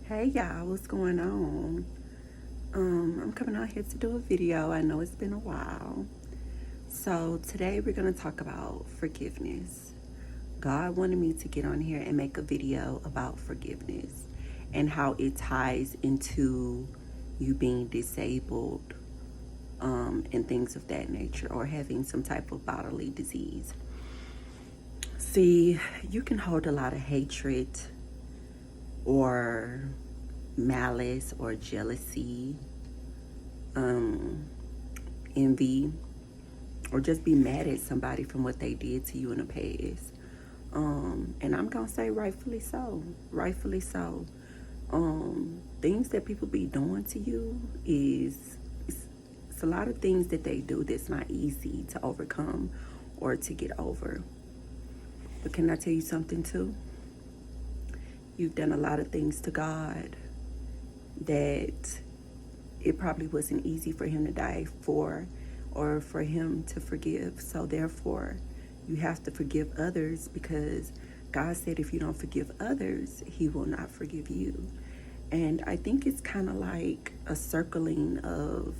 Hey y'all, what's going on? I'm coming out here to do a video. I know it's been a while. So today we're gonna talk about forgiveness. God wanted me to get on here and make a video about forgiveness and how it ties into you being disabled, and things of that nature, or having some type of bodily disease. See, you can hold a lot of hatred or malice or jealousy, um, envy, or just be mad at somebody from what they did to you in the past. And I'm gonna say rightfully so. Rightfully so. Things that people be doing to you it's a lot of things that they do that's not easy to overcome or to get over. But can I tell you something too? You've done a lot of things to God that it probably wasn't easy for him to die for or for him to forgive. So therefore, you have to forgive others because God said if you don't forgive others, he will not forgive you. And I think it's kind of like a circling of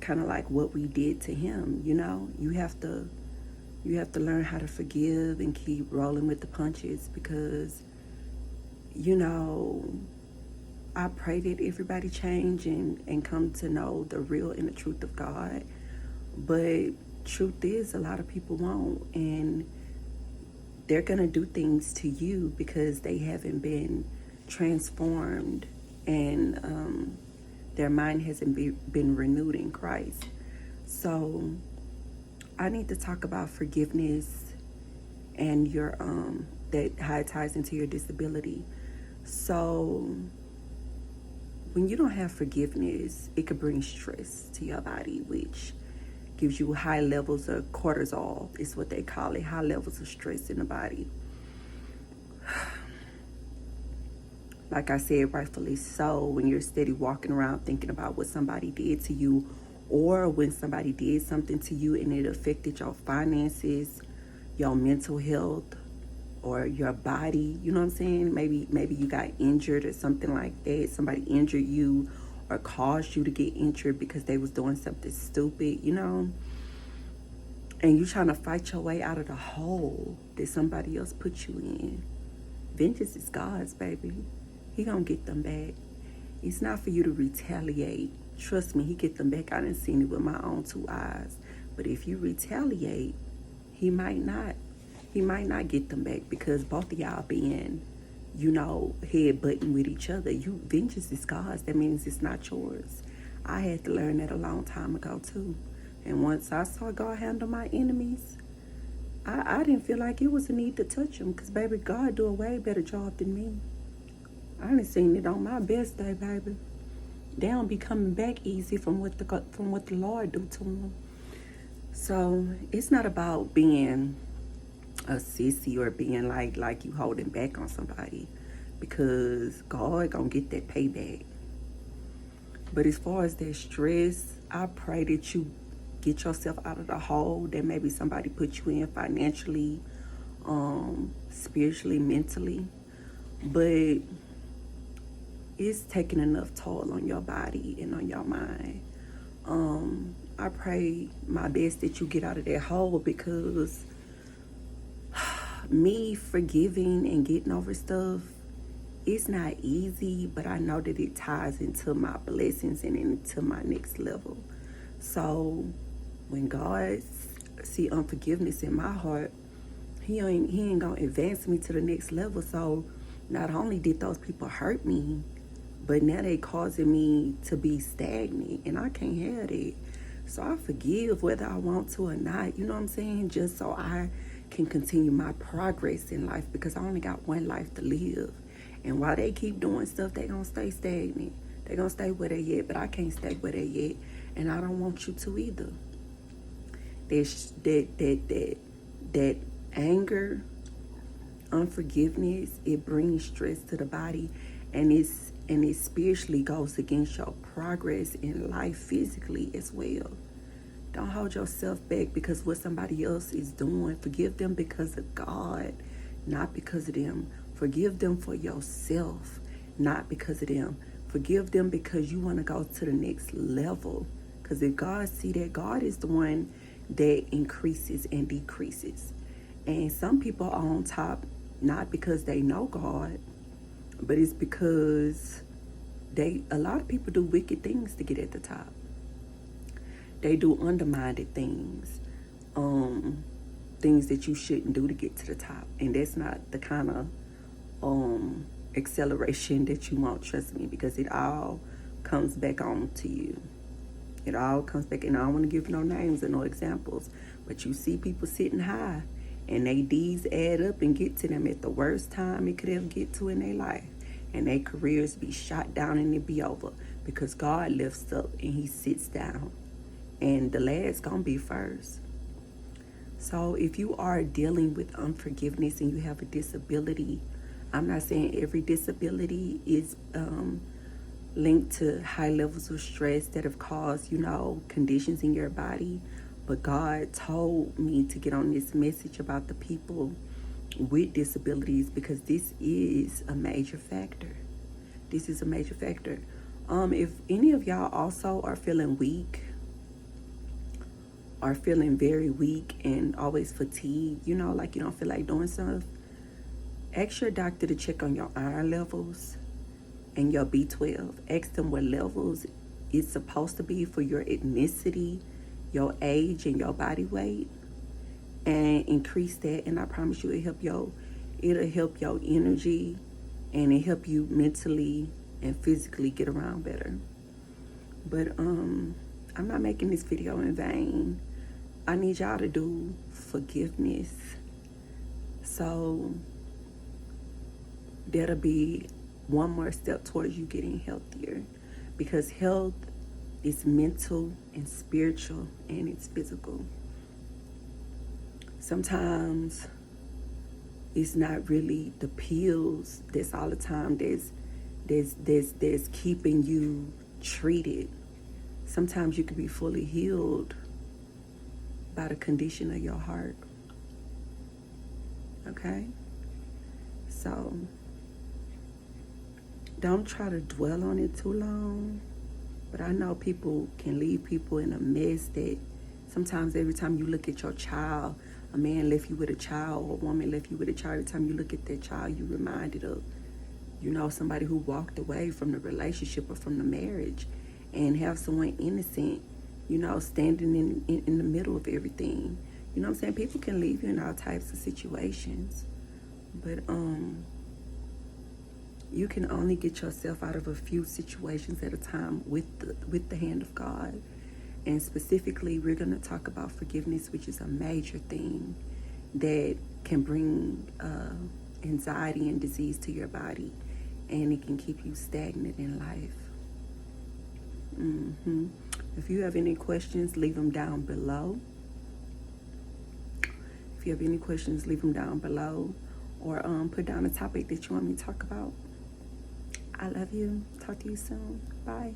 kind of like what we did to him, you know? You have to learn how to forgive and keep rolling with the punches because you know I pray that everybody change and come to know the real and the truth of God. But truth is, a lot of people won't. And they're going to do things to you because they haven't been transformed and their mind hasn't been renewed in Christ. So I need to talk about forgiveness and your that how it ties into your disability. So when you don't have forgiveness, it could bring stress to your body, which gives you high levels of cortisol, is what they call it, high levels of stress in the body. Like I said, rightfully so, when you're steady walking around thinking about what somebody did to you, or when somebody did something to you and it affected your finances, your mental health, or your body, you know what I'm saying? Maybe you got injured or something like that. Somebody injured you or caused you to get injured because they was doing something stupid, you know? And you trying to fight your way out of the hole that somebody else put you in. Vengeance is God's, baby. He gonna get them back. It's not for you to retaliate. Trust me, he get them back. I done seen it with my own two eyes. But if you retaliate, he might not. He might not get them back because both of y'all being, head butting with each other. Vengeance is God's. That means it's not yours. I had to learn that a long time ago too. And once I saw God handle my enemies, I didn't feel like it was a need to touch them because, baby, God do a way better job than me. I done seen it on my best day, baby. They don't be coming back easy from what the Lord do to them. So it's not about being a sissy or being like you holding back on somebody because God gonna get that payback. But as far as that stress, I pray that you get yourself out of the hole that maybe somebody put you in financially, spiritually, mentally. But it's taking enough toll on your body and on your mind. I pray my best that you get out of that hole because me forgiving and getting over stuff, it's not easy, but I know that it ties into my blessings and into my next level. So when God see unforgiveness in my heart, he ain't gonna advance me to the next level. So not only did those people hurt me, but now they causing me to be stagnant, and I can't have that. So I forgive whether I want to or not, you know what I'm saying? Just so I can continue my progress in life because I only got one life to live. And while they keep doing stuff, they gonna stay stagnant. They gonna stay where they at, but I can't stay where they at, and I don't want you to either. That anger, unforgiveness, it brings stress to the body, and it spiritually goes against your progress in life physically as well. Don't hold yourself back because what somebody else is doing. Forgive them because of God, not because of them. Forgive them for yourself not because of them. Forgive them because you want to go to the next level. Because if God see that, God is the one that increases and decreases. And some people are on top not because they know God, but it's because a lot of people do wicked things to get at the top. They do undermined things, things that you shouldn't do to get to the top, and that's not the kind of acceleration that you want. Trust me, because it all comes back on to you. It all comes back, and I don't want to give no names or no examples, but you see people sitting high, and they deeds add up and get to them at the worst time it could ever get to in their life, and their careers be shot down and it be over because God lifts up and He sits down, and the last gonna be first. So if you are dealing with unforgiveness and you have a disability, I'm not saying every disability is linked to high levels of stress that have caused, conditions in your body. But God told me to get on this message about the people with disabilities because this is a major factor. This is a major factor. If any of y'all also are feeling weak, are feeling very weak and always fatigued, like you don't feel like doing stuff, ask your doctor to check on your iron levels and your B12. Ask them what levels it's supposed to be for your ethnicity, your age, and your body weight, and increase that. And I promise you, it'll help your energy, and it help you mentally and physically get around better. But I'm not making this video in vain. I need y'all to do forgiveness. So that'll be one more step towards you getting healthier, because health is mental and spiritual and it's physical. Sometimes it's not really the pills that's all the time that's keeping you treated. Sometimes you can be fully healed by the condition of your heart. Okay? So don't try to dwell on it too long. But I know people can leave people in a mess that sometimes every time you look at your child, a man left you with a child or a woman left you with a child, every time you look at that child, you reminded of, somebody who walked away from the relationship or from the marriage, and have someone innocent, standing in the middle of everything. You know what I'm saying? People can leave you in all types of situations. But you can only get yourself out of a few situations at a time with the hand of God. And specifically, we're going to talk about forgiveness, which is a major thing that can bring anxiety and disease to your body, and it can keep you stagnant in life. If you have any questions, leave them down below. If you have any questions, leave them down below, or put down a topic that you want me to talk about. I love you. Talk to you soon. Bye.